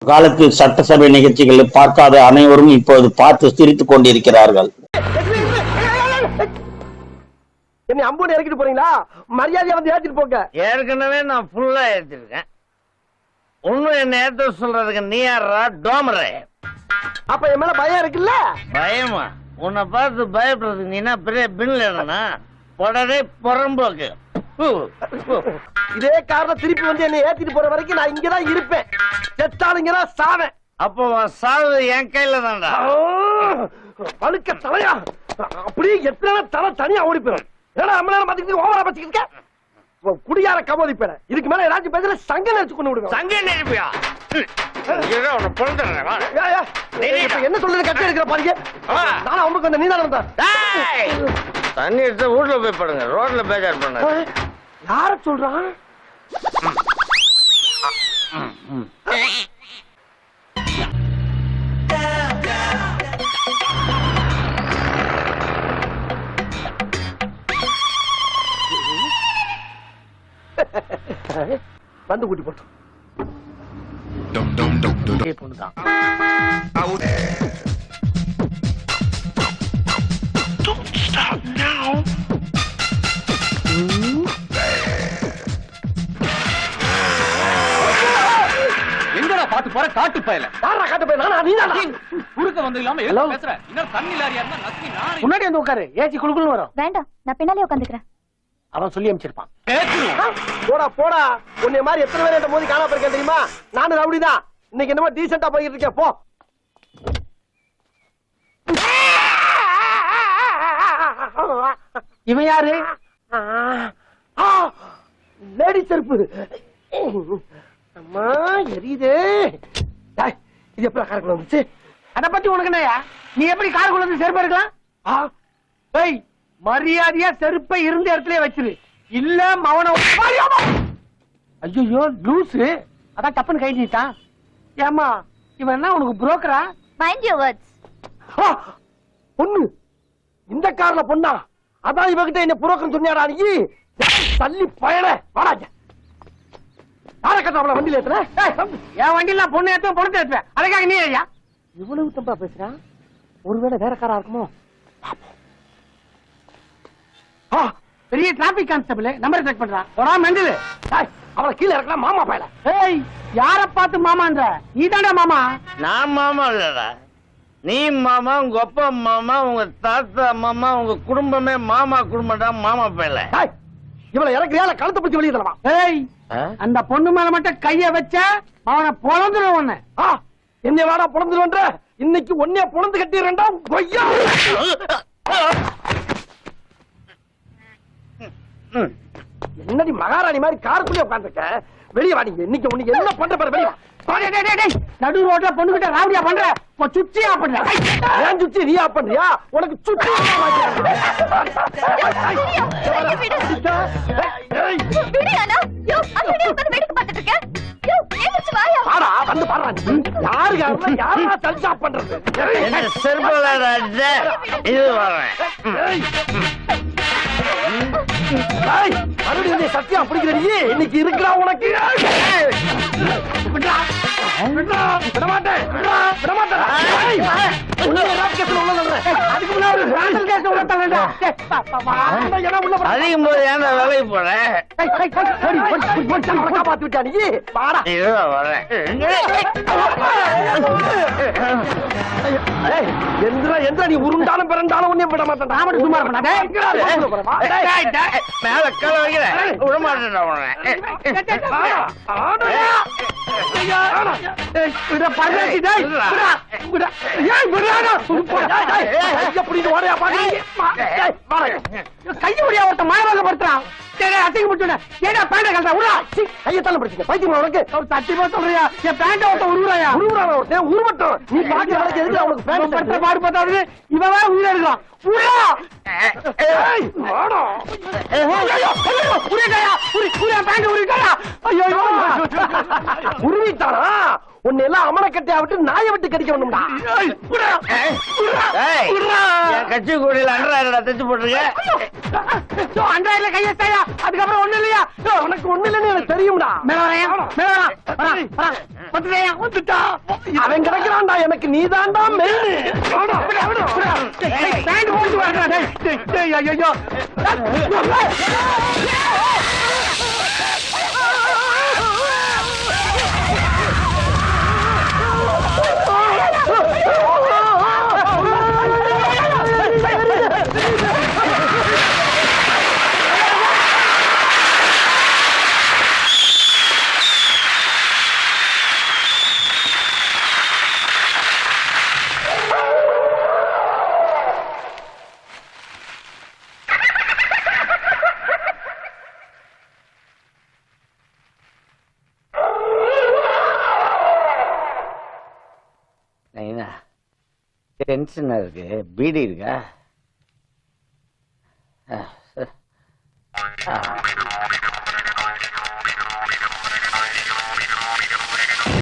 காலத்தில் சட்டசபை நிகழ்ச்சிகளை பார்க்காத அனைவரும் இப்போது பார்த்து சிரித்துக் கொண்டிருக்கிறார்கள். என்ன அம்பூன்னு இறக்கிட்டு போறீங்களா? மரியாதையா வந்து ஏத்திட்டு போங்க. ஏற்கனவே நான் ஃபுல்லா ஏத்திருக்கேன். ஒன்னும் என்ன ஏத்த சொல்றதுக்கு நீ யாரா டோமரே? அப்ப என் மேல பயம் இருக்குல்ல? பயமா? உன்னை பார்த்து பயப்படுறதுக்கு நீ என்ன பெரிய பின்ல இல்லனா உடனே புறம்போக்கு. இதே காரணம் திருப்பி வந்து என்ன ஏத்திட்டு போற வரைக்கும் நான் இங்கதான் இருப்பேன். செத்தாலுங்கதான் சாவேன். அப்போ சாவு என் கையில தான்டா. பழுக்க தலையா அப்படியே எத்தனை தலை தனியா ஓடி போயிடும். ஏன்னா நம்ம நேரம் பாத்துக்கிட்டு ஓவரா பச்சுக்கிட்டு குடியார கமோதி பேர இதுக்கு மேல ஏதாச்சும் பேசல சங்க நினைச்சு கொண்டு விடுங்க. சங்க நினைப்பியா? என்ன சொல்றது? கட்டி எடுக்கிற பாருங்க. நானும் அவங்களுக்கு வந்த நீதான் வந்தேன். தண்ணி எடுத்து வீட்டுல போய் படுங்க. ரோட்ல பேஜார் பண்ண யார சொல்றான்? வந்து கூட்டி போட்டோம். எங்கடா பாத்து போற காட்டு பயல? யாரா காட்டு பயல? நீதானா? குறுக்க வந்து இல்லாம எல்லாம் பேசுற. இன்னொரு தண்ணி லாரியா இருந்தா நசுக்கி நானே. முன்னாடி வந்து உட்காரு. ஏசி குளுக்குன்னு வரும். வேண்டாம், நான் பின்னாலே உட்காந்துக்கிறேன். அவன் சொல்லி அனுப்பிச்சிருப்பான். போடா போடா. உன்னை மாதிரி எத்தனை பேர் என்ற மோதி காணாம இருக்கேன் தெரியுமா? நானும் ரவுடிதான். இன்னைக்கு என்னமோ டீசெண்டா போயிட்டு இருக்கேன். போ. இவன் யாரு? லேடி செருப்பு. அம்மா எரியுது. இது எப்படி காருக்குள்ள வந்துச்சு? அத பத்தி உனக்கு என்னயா? நீ எப்படி காருக்குள்ள வந்து செருப்பு இருக்கலாம்? மரியாதையா செருப்பை இருந்த இடத்துல வச்சிரு. இல்ல மவன. ஐயோ லூசு. அதான் டப்புன்னு கை நீட்டான். ஏமா இவன் என்ன உனக்கு புரோக்கரா? Mind your words. பொண்ணு இந்த கார்ல பொண்ணா? அதான் இவகிட்ட என்ன புரோக்கர் சொன்னியாடா நீ? தள்ளி பயண வாடாங்க. யார கட்டாமல வண்டியில ஏத்துற? என் வண்டியில பொண்ணு ஏத்துவேன், பொண்ணு ஏத்துவேன். அதுக்காக நீ ஐயா இவ்வளவு தம்பா பேசுறான்? ஒருவேளை வேற காரா இருக்குமோ? பெரிய டிராபிக் கான்ஸ்டபிள் நம்பர் செக் பண்றான். ஒரு மெண்டல். அவளை கீழே இறக்கலாம். மாமா பயல. ஏய் யார பார்த்து மாமான்ற? நீ தாண்டா மாமா. நான் மாமா இல்லடா. நீ மாமா, உங்க அப்பா மாமா, உங்க தாத்தா மாமா, உங்க குடும்பமே மாமா குடும்பம்டா. மாமா பயல. இவளை இறக்குறியா இல்ல கழுத்தை பிடிச்சி வெளியே தரவா? ஏய் அந்த பொண்ணு மேல மட்டும் கைய வச்ச அவனை பொழந்துருவ. உன்னை என்ன வாடா பொழந்துருவன்ற? இன்னைக்கு ஒன்னே பொழந்து கட்டிடுறா. கொய்யா என்னடி மகாராணி மாதிரி காருக்குள்ளே உட்காந்துருக்க? வெளியே வாடிங்க. இன்னைக்கு உனக்கு என்ன பண்ற பாரு. வெளியே நடு ரோட்ல பொண்ணுகிட்ட ராவடியா பண்ற? சுத்தியா பண்ற? ஏன் சுத்தி நீயா பண்றியா? உனக்கு சுத்தி வந்து பாடுறா. யாரு யாரா தல்சா பண்றது? இது வரேன். மறுபடியும் சத்தியா பிடிக்கிறீ. இன்னைக்கு இருக்கிறா உனக்கு. அதிகம் போது ஏன் வேலைக்கு போறேன்? காப்பாத்தி விட்டா நீ. பாடா வரேன். எந்திர நீ உருண்டாலும் பிறந்தாலும் ஒன்னே விட மாட்டேன். சும்மா மேல கல வைக்கிறேன். விட மாட்டேன். கையுடைய ஒருத்த மாயவாதப்படுத்துறான். கையத்தாலும் படிச்சுங்க. பைத்தியம் உனக்கு சத்தியமா சொல்றியா? என் பேண்ட ஒருத்த உருவுறாயா? உருவுறான் உருவட்டும். நீ பாக்கிய வரைக்கும் எதுக்கு அவனுக்கு பேண்ட் பட்ட பாடு பார்த்தாரு? இவன் உயிர இருக்கான். உருவிட்டானா? உன்னை எல்லாம் அமலக்கட்டையா விட்டு நாயை விட்டு கடிக்க வேணும்டா. ஏய், என் கட்சி கூடையில அண்டராயிரடா தைச்சு போட்டுருக்க. அண்டாயிரம் கையெழுத்தாயா, அதுக்கப்புறம் ஒண்ணு இல்லையா? உனக்கு ஒண்ணு இல்லைன்னு எனக்கு தெரியும்டா. அவன் கிடைக்கிறான்டா, எனக்கு நீதான்டா மெயின். நைனா, டென்ஷனா இருக்கு. பீடி இருக்கா?